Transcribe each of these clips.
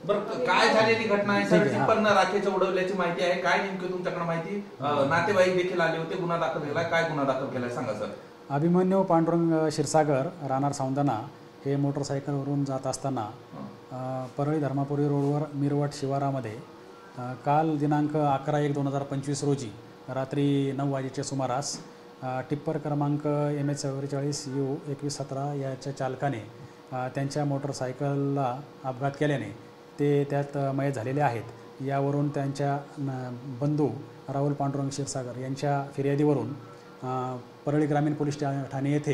बरं, काय झालेली घटना आहे सर? टिप्परनं राखेच्या उडवल्याची माहिती आहे, काय नेमकी तुमच्याकडे माहिती? नातेवाईक देखील आले होते, गुन्हा दाखल केला, काय गुन्हा दाखल केलाय सांगा सर. अभिमन्यू पांडुरंग क्षीरसागर राहणार सौंदना हे मोटरसायकलवरून जात असताना परळी धर्मापुरी रोडवर मिरवट शिवारामध्ये काल दिनांक 11/1/2025 रोजी रात्री 9 वाजेच्या सुमारास टिप्पर क्रमांक MH44U2117 याच्या चालकाने त्यांच्या मोटरसायकलला अपघात केल्याने ते त्यात मयत झालेले आहेत. यावरून त्यांच्या बंधू राहुल पांडुरंग क्षीरसागर यांच्या फिर्यादीवरून परळी ग्रामीण पोलीस ठाणे येथे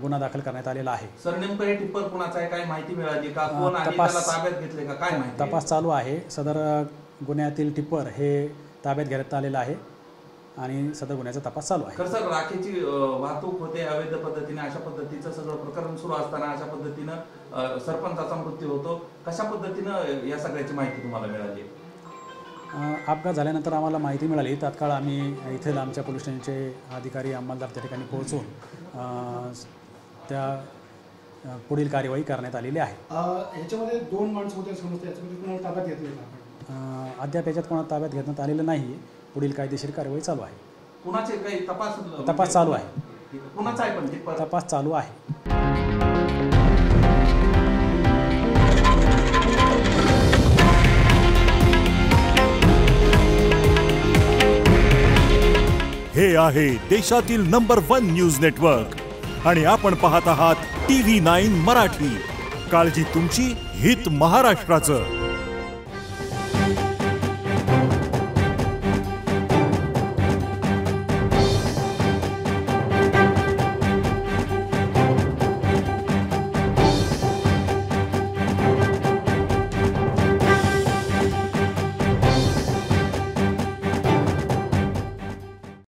गुन्हा दाखल करण्यात आलेला आहे. सर, नेमकं हे टिप्पर कुणाचं आहे, काय माहिती मिळाली का? कोण आहे, त्याला ताब्यात घेतले का, काय माहिती? तपास चालू आहे. सदर गुन्ह्यातील टिप्पर हे ताब्यात घेण्यात आलेलं आहे आणि सदर गुन्ह्याचा तपास चालू आहे. सर, राखेची वाहतूक होते अवैध पद्धतीने, अशा पद्धतीचं सगळं प्रकरण सुरू असताना अशा पद्धतीनं सरपंचाचा मृत्यू होतो. कशा पद्धतीनं या सगळ्याची माहिती तुम्हाला मिळाली? अपघात झाल्यानंतर आम्हाला माहिती मिळाली. तात्काळ आम्ही इथे आमच्या पोलीस स्टेशनचे अधिकारी अंमलदार त्या ठिकाणी पोहोचून त्या पुढील कार्यवाही करण्यात आलेली आहे. याच्यामध्ये 2 माणसं होते समजते, याच्यामध्ये कोणाला ताब्यात घेतले का? अद्याप याच्यात कोणाला ताब्यात घेण्यात आलेलं नाही. पुढील कायदेशीर कारवाई चालू आहे. कुणाचे काही तपास चालू आहे. कुणाचा आहे पण तपास चालू आहे. हे आहे देशातील नंबर 1 न्यूज नेटवर्क आणि आपण पाहत आहात TV9 मराठी. काळजी तुमची, हित महाराष्ट्राचं.